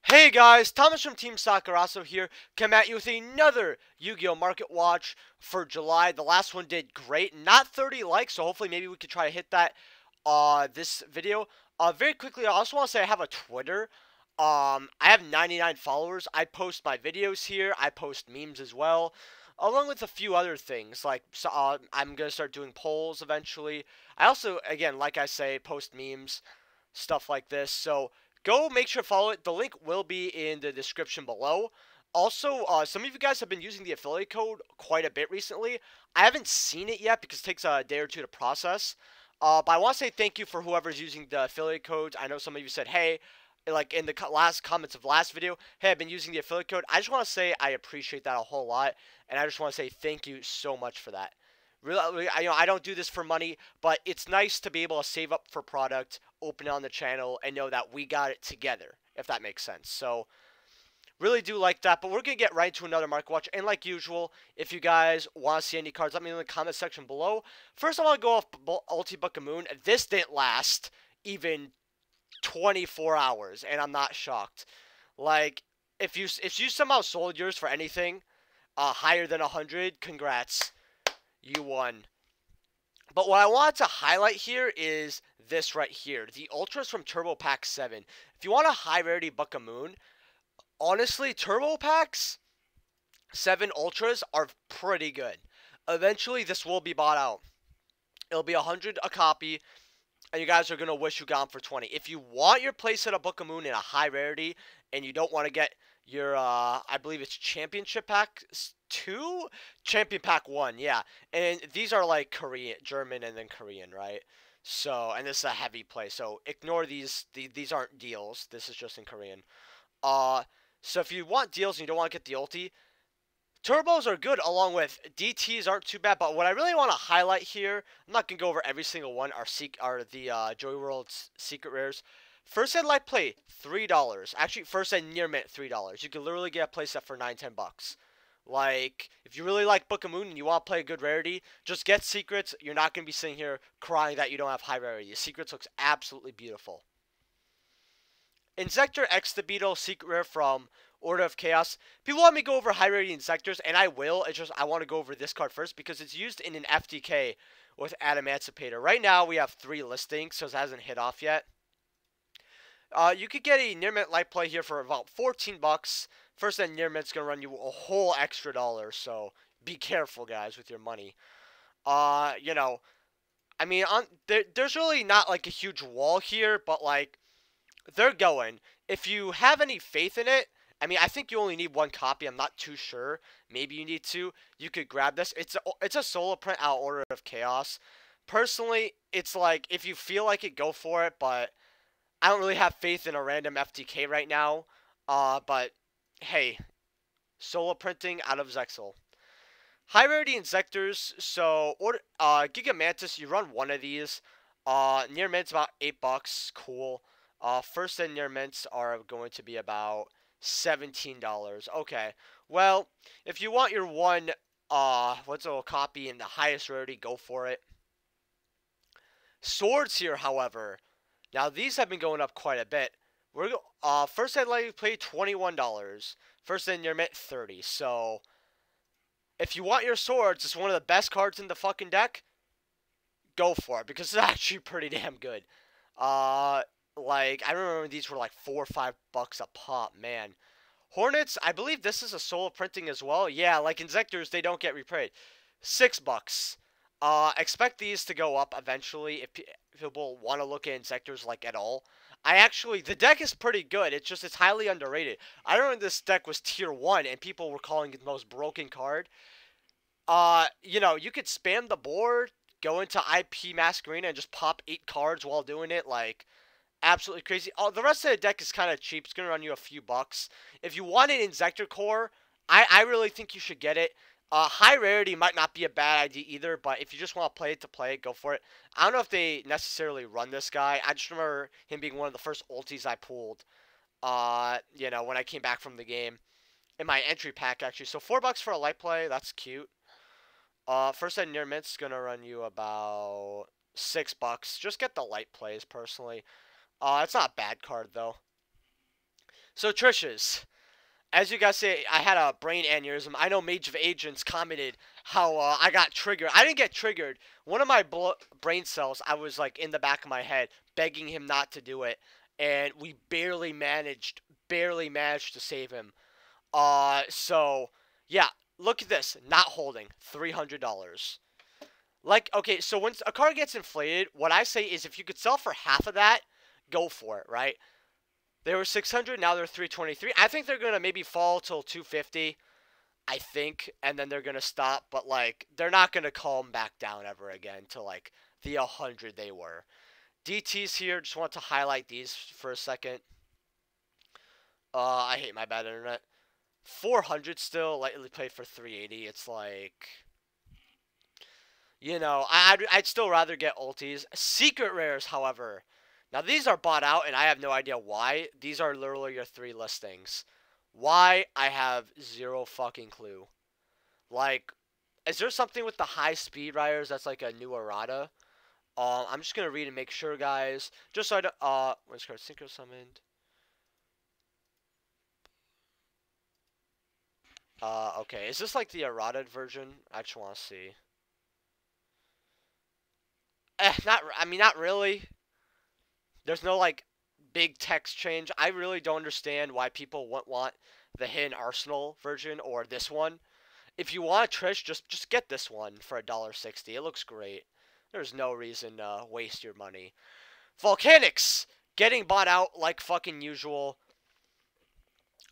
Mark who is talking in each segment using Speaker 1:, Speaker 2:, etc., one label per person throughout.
Speaker 1: Hey guys, Thomas from Team Sakurazo here, come at you with another Yu-Gi-Oh! Market Watch for July. The last one did great, not 30 likes, so hopefully maybe we could try to hit that this video. Very quickly, I also want to say I have a Twitter. I have 99 followers. I post my videos here, I post memes as well, along with a few other things, like I'm going to start doing polls eventually. I also, again, like I say, post memes, stuff like this, so go make sure to follow it. The link will be in the description below. Also, some of you guys have been using the affiliate code quite a bit recently. I haven't seen it yet because it takes a day or two to process. But I want to say thank you for whoever's using the affiliate codes. I know some of you said, hey, like in the last comments of last video, hey, I've been using the affiliate code. I just want to say I appreciate that a whole lot. And I just want to say thank you so much for that. Really, I don't do this for money, but it's nice to be able to save up for product, open it on the channel, and know that we got it together, if that makes sense. So, really do like that, but we're going to get right into another market watch. And like usual, if you guys want to see any cards, let me know in the comment section below. First, I want to go off MultiBookAMoon. This didn't last even 24 hours, and I'm not shocked. Like, if you somehow sold yours for anything higher than 100, congrats. You won. But what I wanted to highlight here is this right here. The Ultras from Turbo Pack 7. If you want a high rarity Book of Moon, honestly, Turbo Packs 7 Ultras are pretty good. Eventually, this will be bought out. It'll be 100 a copy, and you guys are going to wish you got them for 20. If you want your playset of Book of Moon in a high rarity, and you don't want to get your, I believe it's Championship Pack 2? Champion Pack 1, yeah. And these are like Korean, German, and then Korean, right? So, and this is a heavy play, so ignore these. These aren't deals. This is just in Korean. Uh, so if you want deals and you don't want to get the ulti, turbos are good along with DTs aren't too bad, but what I really want to highlight here, I'm not going to go over every single one, are the Joy World's secret rares. First ed light play, $3. Actually, first ed near mint, $3. You can literally get a playset for 9-10 bucks. Like, if you really like Book of Moon and you want to play a good rarity, just get secrets. You're not going to be sitting here crying that you don't have high rarity. Secrets looks absolutely beautiful. Insector X the Beetle, secret rare from Order of Chaos. People want me to go over high rarity Insectors, and I will. It's just I want to go over this card first because it's used in an FTK with Adamantipator. Right now, we have 3 listings, so it hasn't hit off yet. You could get a near mint light play here for about 14 bucks. First, then near mint's gonna run you a whole extra $1, so be careful, guys, with your money. You know, I mean, there's really not like a huge wall here, but like they're going. If you have any faith in it, I mean, I think you only need 1 copy. I'm not too sure. Maybe you need 2. You could grab this. It's a solo print out of Order of Chaos. Personally, it's like if you feel like it, go for it, but I don't really have faith in a random FTK right now. But hey, solo printing out of Zexal. High rarity Insectors. So, Giga Mantis, you run 1 of these. Near mint's about 8 bucks. Cool. First and near mints are going to be about $17. Okay. Well, if you want your one, what's a copy in the highest rarity, go for it. Swords here, however. Now, these have been going up quite a bit. First I'd like to play $21. First in your mint, 30. So, if you want your swords, it's one of the best cards in the fucking deck. Go for it, because it's actually pretty damn good. Like, I remember these were like 4 or 5 bucks a pop, man. Hornets, I believe this is a solo printing as well. Yeah, like Insectors, they don't get reprinted. 6 bucks. Expect these to go up eventually if people want to look at Insectors like at all. The deck is pretty good. It's just, it's highly underrated. I remember this deck was tier 1 and people were calling it the most broken card. You know, you could spam the board, go into IP Masquerena and just pop 8 cards while doing it. Like, absolutely crazy. Oh, the rest of the deck is kind of cheap. It's going to run you a few bucks. If you want an Insector Core, I really think you should get it. High rarity might not be a bad idea either, but if you just want to play it, go for it. I don't know if they necessarily run this guy. I just remember him being one of the first ultis I pulled, you know, when I came back from the game. In my entry pack, actually. So 4 bucks for a light play, that's cute. First ed near mint's going to run you about 6 bucks. Just get the light plays, personally. It's not a bad card, though. So Trish's, as you guys say, I had a brain aneurysm. I know Mage of Agents commented how I got triggered. I didn't get triggered. One of my brain cells, I was like in the back of my head, begging him not to do it, and we barely managed to save him. So yeah, look at this, not holding $300. Like, okay, so when a card gets inflated, what I say is if you could sell for half of that, go for it, right? They were 600, now they're 323. I think they're going to maybe fall till 250, I think, and then they're going to stop, but like they're not going to calm back down ever again to like the 100 they were. DTs here, just want to highlight these for a second. I hate my bad internet. 400 still, lightly played for 380. It's like, you know, I'd still rather get ultis. Secret rares, however. Now, these are bought out, and I have no idea why. These are literally your 3 listings. Why? I have zero fucking clue. Like, is there something with the high speed riders that's like a new errata? I'm just going to read and make sure, guys. Just so I don't, what's called Synchro Summoned. Okay. Is this like the errata version? I just want to see. I mean, not really. There's no, like, big text change. I really don't understand why people want the Hidden Arsenal version or this one. If you want Trish, just get this one for $1.60. It looks great. There's no reason to waste your money. Volcanics! Getting bought out like fucking usual.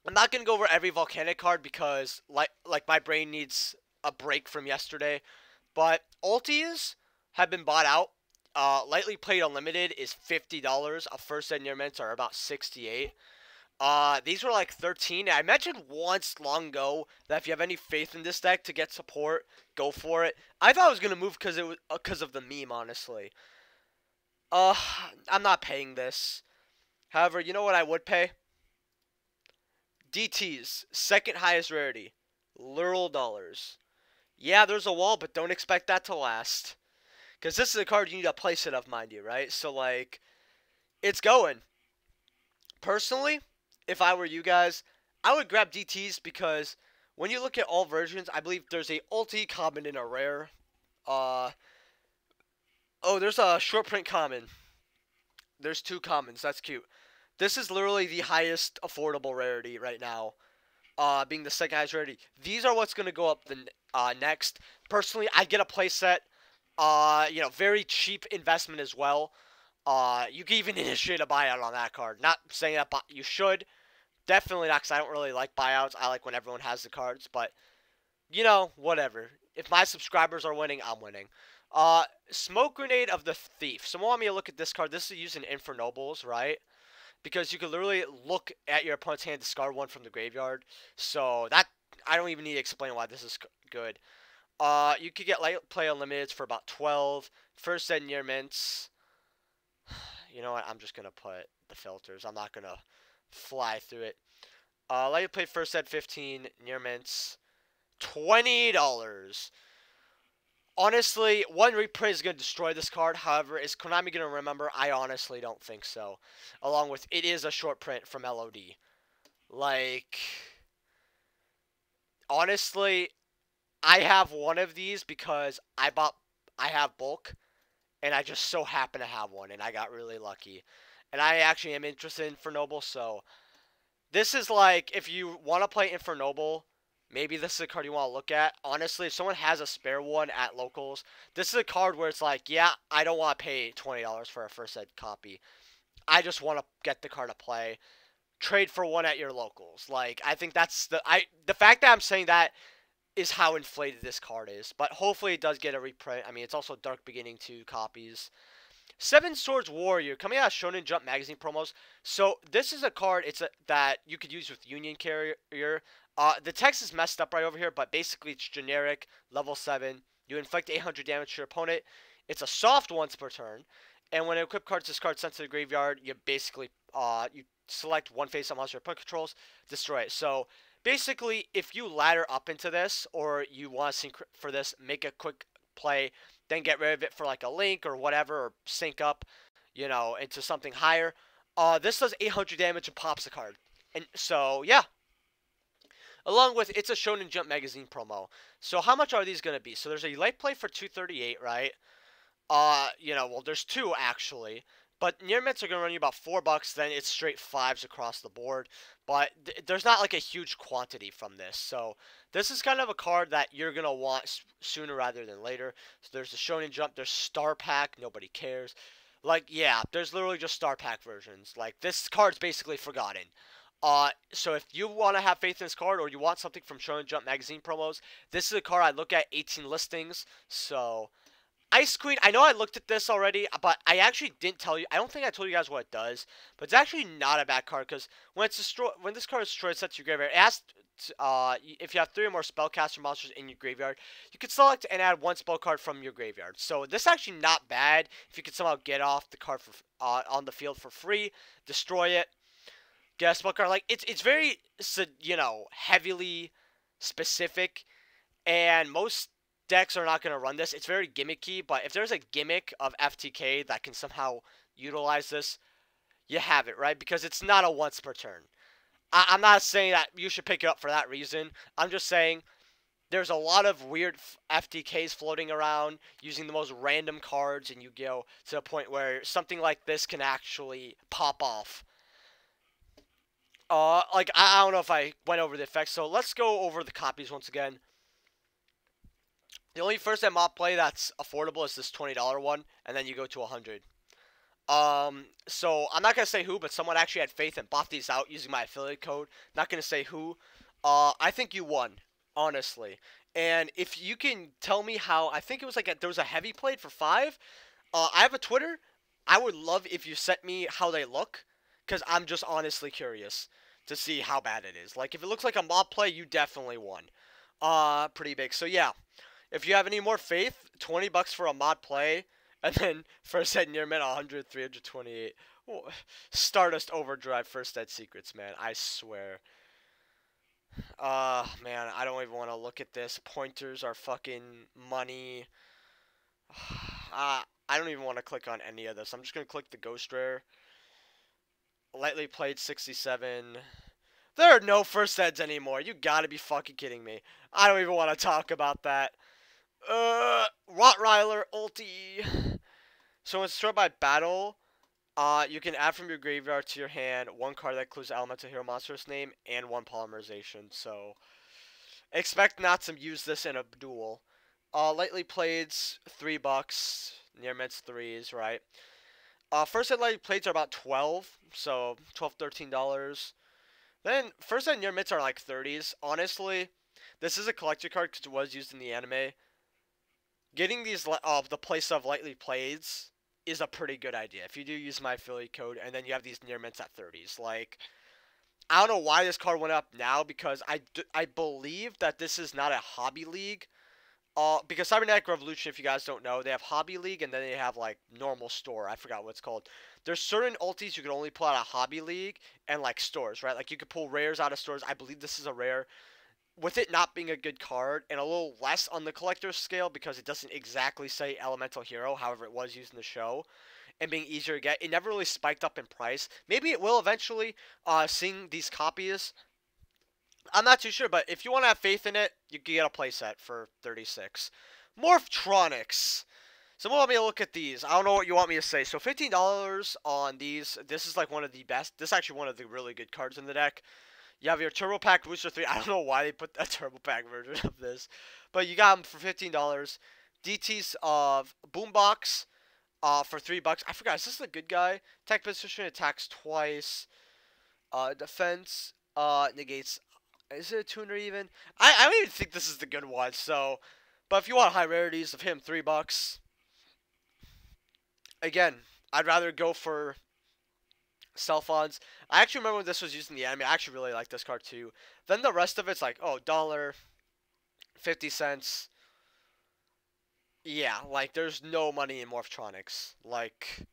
Speaker 1: I'm not going to go over every Volcanic card because, like my brain needs a break from yesterday. But Ultis have been bought out. Lightly played unlimited is $50. A first and near mints are about 68. These were like 13. I mentioned once long ago that if you have any faith in this deck to get support, go for it. I thought I was gonna move because of the meme, honestly. I'm not paying this. However, you know what I would pay? DTs, second highest rarity, literal dollars. Yeah, there's a wall, but don't expect that to last. Because this is a card you need a playset of, mind you, right? So, like, it's going. Personally, if I were you guys, I would grab DTs because when you look at all versions, I believe there's a ulti common and a rare. Oh, there's a short print common. There's 2 commons. That's cute. This is literally the highest affordable rarity right now. Being the second highest rarity. These are what's going to go up the next. Personally, I'd get a playset. You know, very cheap investment as well. You can even initiate a buyout on that card. Not saying that you should. Definitely not, because I don't really like buyouts. I like when everyone has the cards, but, you know, whatever. If my subscribers are winning, I'm winning. Smoke Grenade of the Thief. Someone want me to look at this card. This is used in Infernobles, right? Because you can literally look at your opponent's hand, discard 1 from the graveyard. So, that, I don't even need to explain why this is good. You could get light play unlimited for about 12. First and near mints. You know what? I'm just gonna put the filters. I'm not gonna fly through it. Light play first at 15. Near mints, $20. Honestly, one reprint is gonna destroy this card. However, is Konami gonna remember? I honestly don't think so. Along with it is a short print from LOD. Like, honestly, I have one of these because I have bulk, and I just so happen to have one, and I got really lucky. And I actually am interested in Infernoble, so this is like, if you want to play Infernoble, maybe this is a card you want to look at. Honestly, if someone has a spare one at locals, this is a card where it's like, yeah, I don't want to pay $20 for a first ed copy. I just want to get the card to play. Trade for one at your locals. Like, I think that's the fact that I'm saying that is how inflated this card is. But hopefully it does get a reprint. I mean, it's also Dark Beginning 2 copies. Seven Swords Warrior, coming out of Shonen Jump magazine promos. So this is a card that you could use with Union Carrier. The text is messed up right over here, but basically it's generic, level 7. You inflict 800 damage to your opponent. It's a soft once per turn. And when an equipped card is discarded sent to the graveyard, you basically you select one face-up monster your opponent controls, destroy it. So basically, if you ladder up into this, or you want to sync for this, make a quick play, then get rid of it for like a link or whatever, or sync up, you know, into something higher. This does 800 damage and pops the card. And so, yeah. Along with, it's a Shonen Jump magazine promo. So how much are these going to be? So there's a light play for 238, right? Well, there's two actually, but near mitts are gonna run you about $4. Then it's straight fives across the board. But there's not like a huge quantity from this, so this is kind of a card that you're gonna want sooner rather than later. So there's the Shonen Jump, there's Star Pack, nobody cares. Like, yeah, there's literally just Star Pack versions. Like, this card's basically forgotten. So if you want to have faith in this card, or you want something from Shonen Jump magazine promos, this is a card I look at 18 listings. So Ice Queen, I know I looked at this already, but I actually didn't tell you. I don't think I told you guys what it does, but it's actually not a bad card because when this card is destroyed, sets your graveyard. It asks, if you have 3 or more spellcaster monsters in your graveyard, you can select and add 1 spell card from your graveyard. So this is actually not bad if you can somehow get off the card for on the field for free, destroy it, get a spell card. Like, it's very, heavily specific, and most decks are not going to run this. It's very gimmicky, but if there's a gimmick of FTK that can somehow utilize this, you have it, right? Because it's not a once per turn. I'm not saying that you should pick it up for that reason. I'm just saying there's a lot of weird FTKs floating around using the most random cards in Yu-Gi-Oh! To the point where something like this can actually pop off. Like, I don't know if I went over the effects, so let's go over the copies once again. The only first time mob play that's affordable is this $20 one, and then you go to 100. So I'm not gonna say who, but someone actually had faith and bought these out using my affiliate code. Not gonna say who. I think you won, honestly. And if you can tell me how, I think it was like there was a heavy plate for 5. I have a Twitter. I would love if you sent me how they look, because I'm just honestly curious to see how bad it is. Like, if it looks like a mob play, you definitely won. Pretty big. So yeah. If you have any more faith, $20 for a mod play, and then first head near mint 100, 328. Oh, Stardust Overdrive first head secrets, man. I swear. Man, I don't even want to look at this. Pointers are fucking money. I don't even want to click on any of this. I'm just gonna click the Ghost Rare. Lightly played 67. There are no first heads anymore. You gotta be fucking kidding me. I don't even want to talk about that. Rottweiler Ulti. So when it's destroyed by battle, you can add from your graveyard to your hand 1 card that includes the elemental hero monster's name and 1 polymerization. So expect not to use this in a duel. Lightly played $3, near mints 3s, right? First hit lightly plates are about 12, so $12, $13. Then first hit near mints are like 30s. Honestly, this is a collector card because it was used in the anime. Getting these the place of lightly plays is a pretty good idea if you do use my affiliate code, and then you have these near mints at 30s. Like, I don't know why this card went up now, because I believe that this is not a hobby league. Because Cybernetic Revolution, if you guys don't know, they have hobby league and then they have like normal store. I forgot what it's called. There's certain ultis you can only pull out of hobby league and like stores, right? Like, you could pull rares out of stores. I believe this is a rare. With it not being a good card, and a little less on the collector's scale because it doesn't exactly say elemental hero, however it was used in the show, and being easier to get, it never really spiked up in price. Maybe it will eventually, seeing these copies. I'm not too sure, but if you want to have faith in it, you can get a playset for 36. Morphtronics. Someone want me to look at these. I don't know what you want me to say. So $15 on these. This is like one of the best. This is actually one of the really good cards in the deck. You have your Turbo Pack Booster 3. I don't know why they put a Turbo Pack version of this. But you got them for $15. DTs of Boombox for $3. I forgot, is this the good guy? Attack position, attacks twice. Defense negates. Is it a tuner even? I don't even think this is the good one. So, but if you want high rarities of him, $3. Again, I'd rather go for self odds. I actually remember when this was used in the anime. I actually really like this card too. Then the rest of it's like, oh, $1, 50 cents. Yeah, like, there's no money in Morphtronics. Like,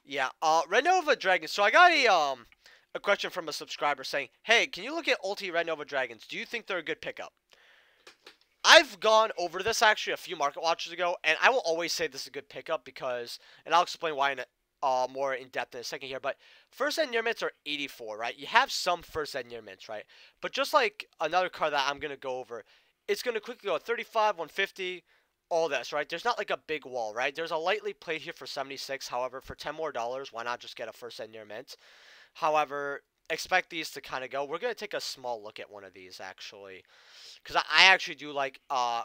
Speaker 1: yeah. Red Nova Dragons. So I got a question from a subscriber saying, hey, can you look at Ulti Red Nova Dragons? Do you think they're a good pickup? I've gone over this actually a few market watches ago, and I will always say this is a good pickup because, and I'll explain why in more in depth in a second here, but first and near mints are 84, right? You have some first and near mints, right? But just like another card that I'm gonna go over, it's gonna quickly go 35, 150, all this, right? There's not like a big wall, right? There's a lightly played here for 76. However, for $10 more, why not just get a first and near mint? However, expect these to kind of go. We're gonna take a small look at one of these actually, because I actually do like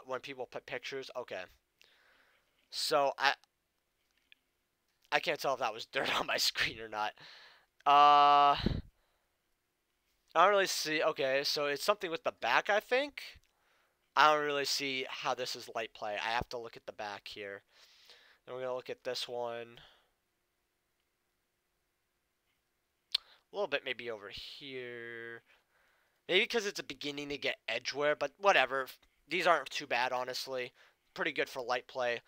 Speaker 1: when people put pictures. Okay, so I can't tell if that was dirt on my screen or not. I don't really see. Okay, so it's something with the back, I think. I don't really see how this is light play. I have to look at the back here. Then we're gonna look at this one. A little bit maybe over here. Maybe because it's a beginning to get edgeware, but whatever. These aren't too bad, honestly. Pretty good for light play.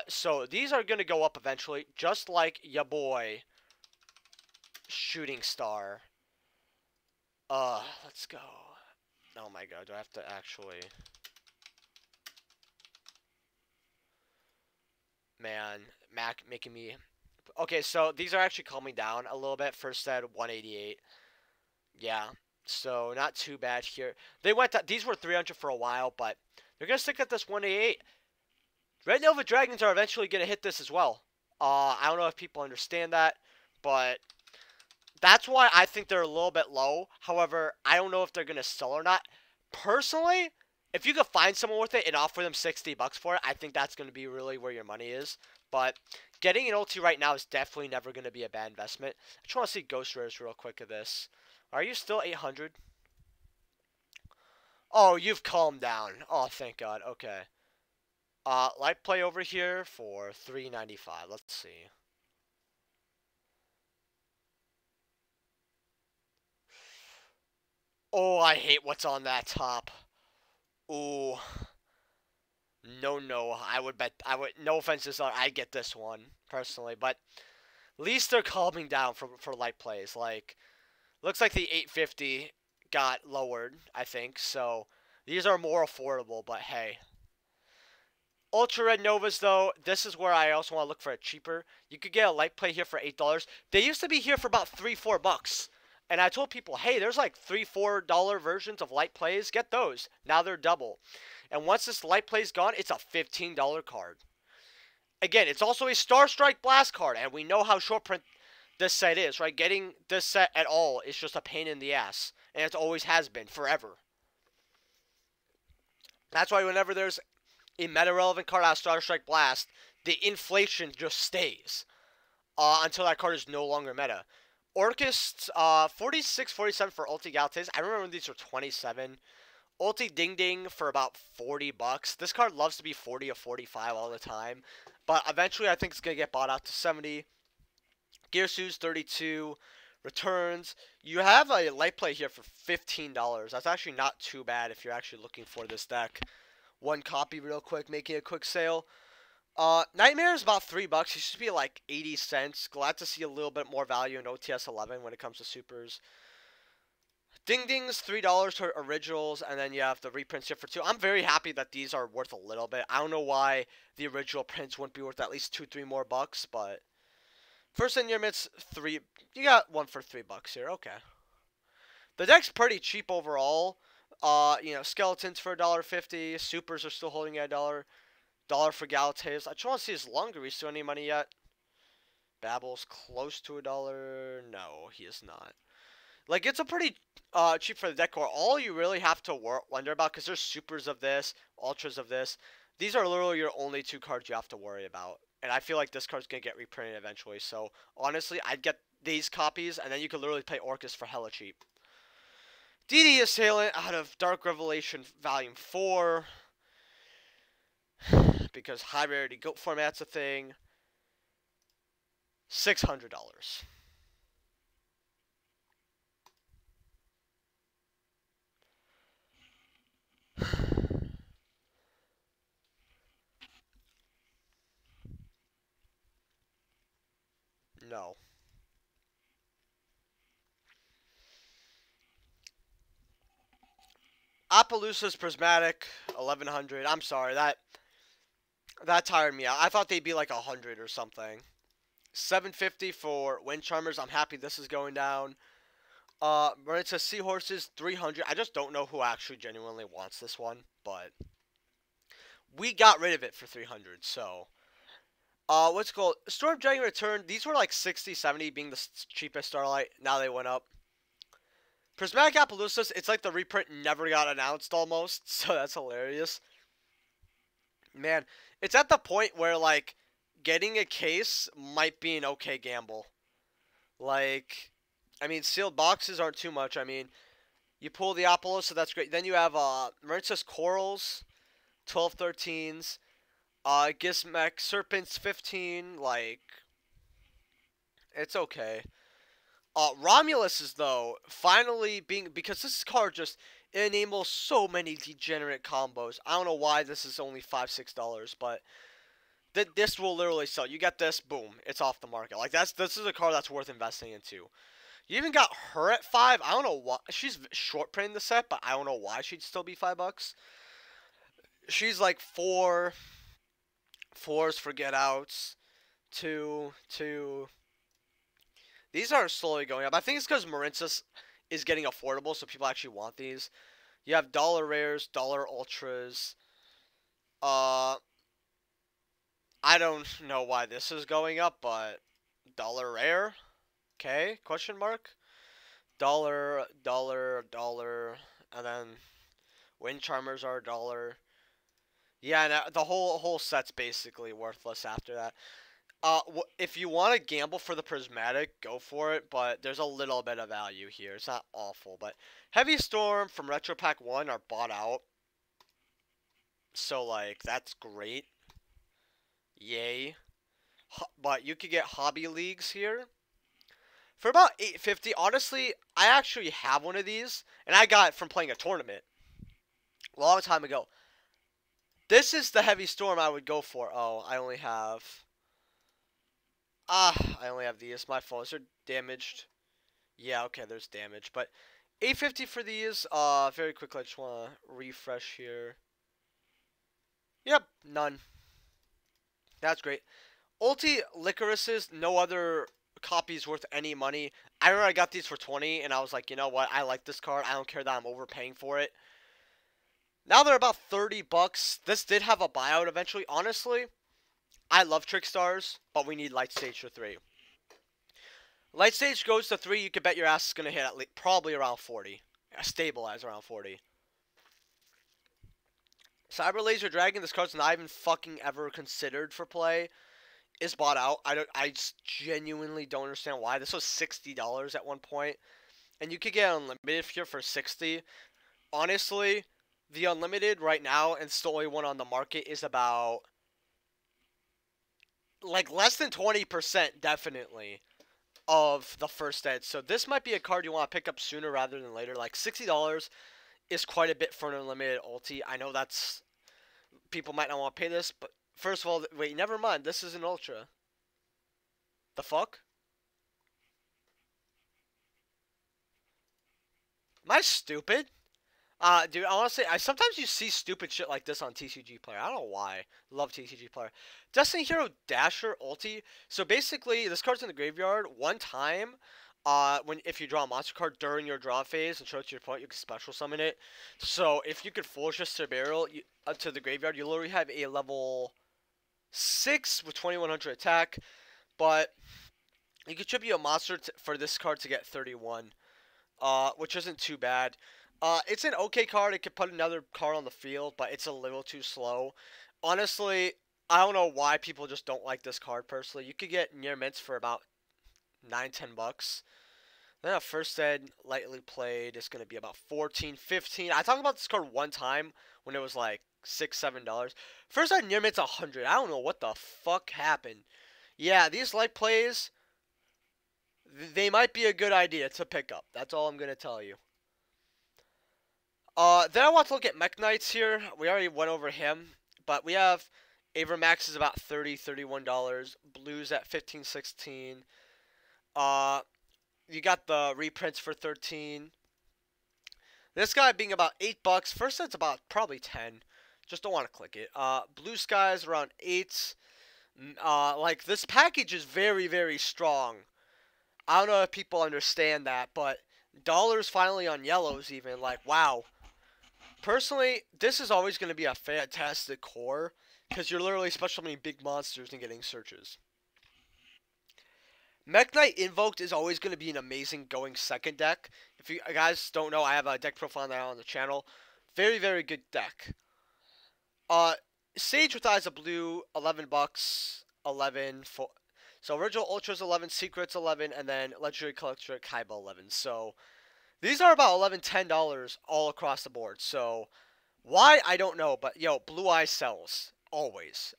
Speaker 1: So these are gonna go up eventually, just like ya boy, Shooting Star. Let's go. Oh my god, do I have to actually... Man, Mac making me... Okay, so these are actually calming down a little bit. First said 188. Yeah, so not too bad here. They went... These were 300 for a while, but they're going to stick at this 188. Red Nova Dragons are eventually going to hit this as well. I don't know if people understand that, but that's why I think they're a little bit low. However, I don't know if they're going to sell or not. Personally, if you could find someone with it and offer them $60 for it, I think that's going to be really where your money is. But getting an Ulti right now is definitely never going to be a bad investment. I just want to see Ghost Rares real quick of this. Are you still 800? Oh, you've calmed down. Oh, thank God. Okay. Light play over here for $3.95. Let's see. Oh, I hate what's on that top. Ooh. No. I would bet. No offense to I'd get this one personally, but at least they're calming down for light plays. Like, looks like the 850 got lowered, I think. So these are more affordable. But hey, Ultra Red Novas though, this is where I also want to look for a cheaper. You could get a light play here for $8. They used to be here for about $3-4. And I told people, hey, there's like $3-4 versions of light plays. Get those. Now they're double. And once this light play's gone, it's a $15 card. Again, it's also a Star Strike Blast card. And we know how short print this set is, right? Getting this set at all is just a pain in the ass. And it always has been, forever. That's why whenever there's a meta-relevant card out of Star Strike Blast, the inflation just stays. Until that card is no longer meta. Orcus, 46, 47 for Ulti Gout Days. I remember these were 27. Ulti Ding Ding for about $40. This card loves to be 40 or 45 all the time. But eventually I think it's going to get bought out to 70. Gearsu's 32. Returns. You have a light play here for $15. That's actually not too bad if you're actually looking for this deck. One copy real quick, making a quick sale. Nightmare is about $3. It should be like 80 cents. Glad to see a little bit more value in OTS 11 when it comes to supers. Ding Ding's $3 for originals, and then you have the reprints here for $2. I'm very happy that these are worth a little bit. I don't know why the original prints wouldn't be worth at least $2-3 more, but first in your mitts, 3. You got one for $3 here. Okay. The deck's pretty cheap overall. You know, skeletons for $1.50. Supers are still holding at $1. $1 for Galates. I just want to see his longer. He's still any money yet? Babble's close to $1. No, he is not. Like, it's a pretty cheap for the deck core. All you really have to wonder about, because there's supers of this, ultras of this. These are literally your only 2 cards you have to worry about. And I feel like this card's going to get reprinted eventually. So, honestly, I'd get these copies, and then you could literally play Orcus for hella cheap. DD Assailant out of Dark Revelation Volume 4. Because high rarity goat format's a thing. $600. No. Appaloosa's Prismatic, 1100. I'm sorry, that tired me out. I thought they'd be like 100 or something. $750 for Wind Charmers. I'm happy this is going down. Maritza Seahorses, 300. I just don't know who actually genuinely wants this one, but we got rid of it for 300. So, what's it called? Storm Dragon Return. These were like 60, 70, being the cheapest Starlight. Now they went up. Prismatic Appaloosas, it's like the reprint never got announced almost, so that's hilarious. Man, it's at the point where, like, getting a case might be an okay gamble. Like, I mean, sealed boxes aren't too much. I mean, you pull the Appaloosa, that's great. Then you have Mauritius Corals, 12 13s. Gizmek Serpents, 15. Like, it's okay. Romulus is, though, finally being... Because this card just enables so many degenerate combos. I don't know why this is only $5, $6, but... This will literally sell. You get this, boom, it's off the market. Like, this is a card that's worth investing into. You even got her at 5. I don't know why. She's short printing the set, but I don't know why she'd still be $5. She's like 4. 4s for get outs. 2. These are slowly going up. I think it's because Marinsis is getting affordable, so people actually want these. You have dollar rares, dollar ultras. I don't know why this is going up, but dollar rare, okay? Question mark. Dollar, and then Wind Charmers are $1. Yeah, and the whole set's basically worthless after that. If you want to gamble for the prismatic, go for it, but there's a little bit of value here. It's not awful, but Heavy Storm from Retro Pack 1 are bought out. So, like, that's great. Yay. But you could get Hobby Leagues here for about $8.50. Honestly, I actually have one of these, and I got it from playing a tournament a long time ago. This is the Heavy Storm I would go for. Oh, I only have these. My phones are damaged. Yeah, okay, there's damage, but $8.50 for these. Very quickly, I just want to refresh here. Yep, none. That's great. Ulti Licorices, no other copies worth any money. I remember I got these for 20, and I was like, you know what? I like this card. I don't care that I'm overpaying for it. Now they're about $30. This did have a buyout eventually. Honestly, I love Trick Stars, but we need Light Stage for 3. Light Stage goes to 3, you can bet your ass is going to hit at least probably around 40. Stabilize around 40. Cyber Laser Dragon, this card's not even fucking ever considered for play, is bought out. I just genuinely don't understand why. This was $60 at one point, and you could get unlimited here for $60. Honestly, the unlimited right now, and it's the only one on the market, is about like less than 20% definitely of the first ed. So this might be a card you want to pick up sooner rather than later. Like $60 is quite a bit for an unlimited ulti. I know that's... People might not want to pay this, but first of all, wait, never mind. This is an ultra. The fuck? Am I stupid? Dude, honestly, sometimes you see stupid shit like this on TCG Player. I don't know why. Love TCG Player. Destiny Hero Dasher Ulti. So basically, this card's in the graveyard. One time, if you draw a monster card during your draw phase and show it to your opponent, you can special summon it. So if you could force just to barrel to the graveyard, you literally have a level 6 with 2100 attack. But you could tribute a monster for this card to get 31, which isn't too bad. It's an okay card. It could put another card on the field, but it's a little too slow. Honestly, I don't know why people just don't like this card personally. You could get near mints for about $9-10. Then a first ed lightly played is going to be about $14-15. I talked about this card one time when it was like $6-7. First ed near mint's 100. I don't know what the fuck happened. Yeah, these light plays, they might be a good idea to pick up. That's all I'm going to tell you. Then I want to look at McKnights here. We already went over him, but we have Avermax is about $30-31. Blues at $15-16. You got the reprints for 13. This guy being about $8. First set's about probably 10. Just don't want to click it. Blue Skies around 8. Like, this package is very, very strong. I don't know if people understand that, but dollars finally on yellows even. Like, wow. Personally, this is always going to be a fantastic core because you're literally special meaning big monsters and getting searches. McKnight Invoked is always going to be an amazing going second deck. If you guys don't know, I have a deck profile now on the channel. Very, very good deck. Sage with Eyes of Blue, 11 bucks, 11 for. So original Ultras 11, Secrets 11, and then Legendary Collector Kaiba 11. So these are about $10 all across the board. So why, I don't know, but yo, Blue Eye sells always.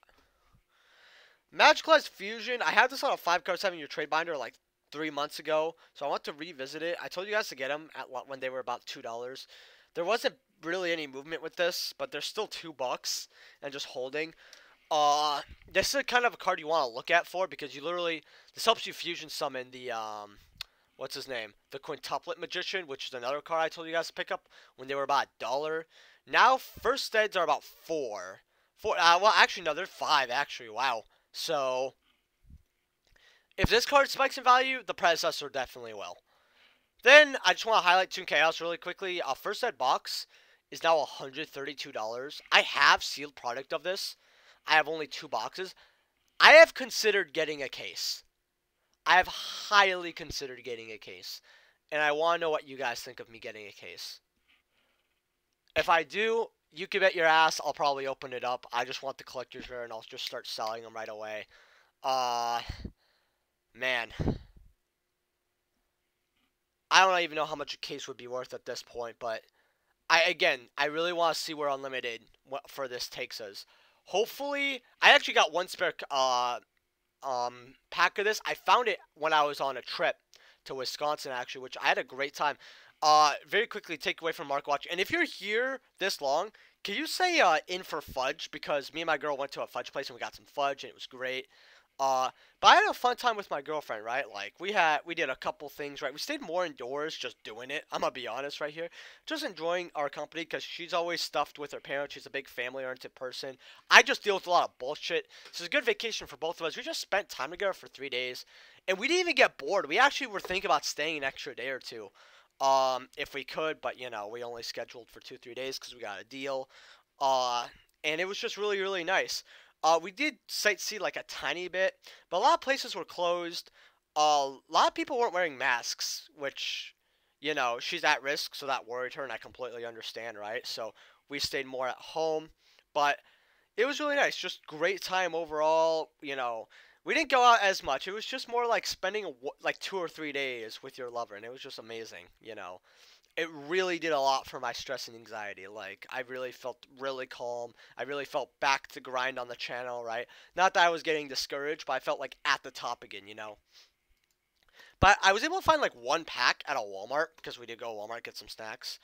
Speaker 1: Magicalized Fusion, I had this on a 5-card 7-year trade binder like 3 months ago, so I want to revisit it. I told you guys to get them at when they were about $2. There wasn't really any movement with this, but they're still $2 and just holding. This is kind of a card you want to look at for because you literally, this helps you fusion summon the what's his name, the Quintuplet Magician, which is another card I told you guys to pick up when they were about $1. Now first steads are about 4. Well, actually no, they're 5 actually. Wow. So if this card spikes in value, the predecessor definitely will. Then I just want to highlight Toon Chaos really quickly. First ed box is now $132. I have sealed product of this. I have only 2 boxes. I have considered getting a case. I have highly considered getting a case. And I want to know what you guys think of me getting a case. If I do, you can bet your ass I'll probably open it up. I just want the collector's rare and I'll just start selling them right away. Man. I don't even know how much a case would be worth at this point, but I really want to see where Unlimited for this takes us. Hopefully, I actually got one spare pack of this. I found it when I was on a trip to Wisconsin, actually, which I had a great time. Very quickly, take away from Mark Watch. And if you're here this long, can you say in for fudge? Because me and my girl went to a fudge place and we got some fudge and it was great. But I had a fun time with my girlfriend, right? Like, we did a couple things, right? We stayed more indoors, just doing it. I'm gonna be honest right here. Just enjoying our company because she's always stuffed with her parents. She's a big family-oriented person. I just deal with a lot of bullshit. This is a good vacation for both of us. We just spent time together for 3 days. And we didn't even get bored. We actually were thinking about staying an extra day or two. If we could, but, you know, we only scheduled for 2-3 days because we got a deal. And it was just really, really nice. We did sightsee like a tiny bit, but a lot of places were closed. A lot of people weren't wearing masks, which, you know, she's at risk, so that worried her, and I completely understand, right? So we stayed more at home, but it was really nice. Just great time overall, you know. We didn't go out as much. It was just more like spending like 2 or 3 days with your lover, and it was just amazing, you know. It really did a lot for my stress and anxiety. Like, I really felt really calm. I really felt back to grind on the channel, right? Not that I was getting discouraged, but I felt like at the top again, you know? But I was able to find like one pack at a Walmart, because we did go to Walmart get some snacks,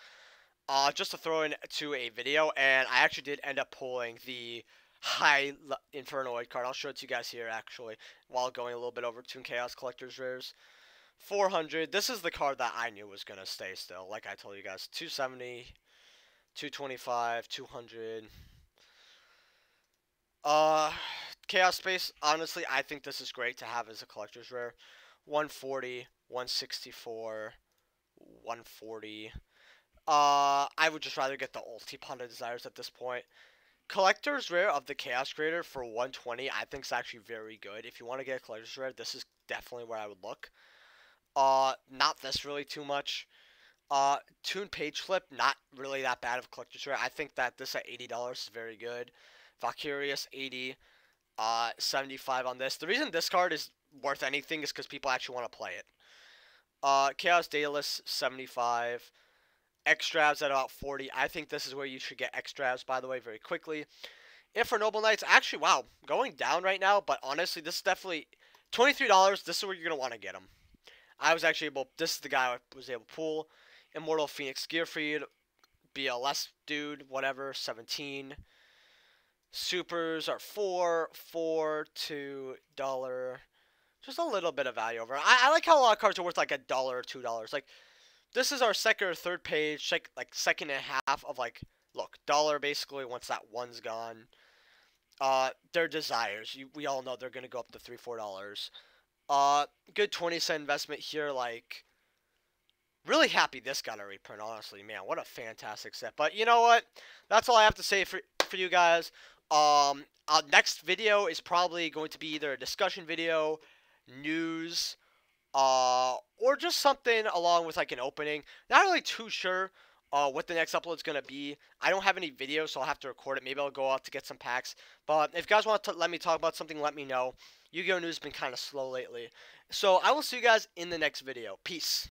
Speaker 1: just to throw into a video, and I actually did end up pulling the High Infernoid card. I'll show it to you guys here, actually, while going a little bit over Toon Chaos Collector's Rares. 400. This is the card that I knew was going to stay still. Like I told you guys, 270, 225, 200. Chaos Space, honestly, I think this is great to have as a collector's rare. 140, 164, 140. I would just rather get the Ulti Panda Desires at this point. Collector's rare of the Chaos Creator for 120, I think is actually very good. If you want to get a collector's rare, this is definitely where I would look. Not this really too much. Toon Page Flip, not really that bad of a collector's rare. I think that this at $80 is very good. Valkyrius, 80. 75 on this. The reason this card is worth anything is because people actually want to play it. Chaos Daedalus, 75. Extras at about 40. I think this is where you should get extras, by the way, very quickly. And for Noble Knights, actually, wow, going down right now, but honestly, this is definitely $23. This is where you're going to want to get them. I was actually able, this is the guy I was able to pull. Immortal Phoenix Gearfried, BLS dude, whatever, 17. Supers are $4, $2. Just a little bit of value over. I like how a lot of cards are worth like $1 or $2. Like, this is our second or third page, like second and a half of like, look, dollar basically once that one's gone. their desires. We all know they're gonna go up to $3-4. Good 20-cent investment here. Like, really happy this got a reprint. Honestly, man, what a fantastic set. But you know what? That's all I have to say for you guys. Next video is probably going to be either a discussion video, news, or just something along with like an opening. Not really too sure what the next upload is going to be. I don't have any videos, so I'll have to record it. Maybe I'll go out to get some packs. But if you guys want to let me talk about something, let me know. Yu-Gi-Oh! News has been kind of slow lately. So I will see you guys in the next video. Peace.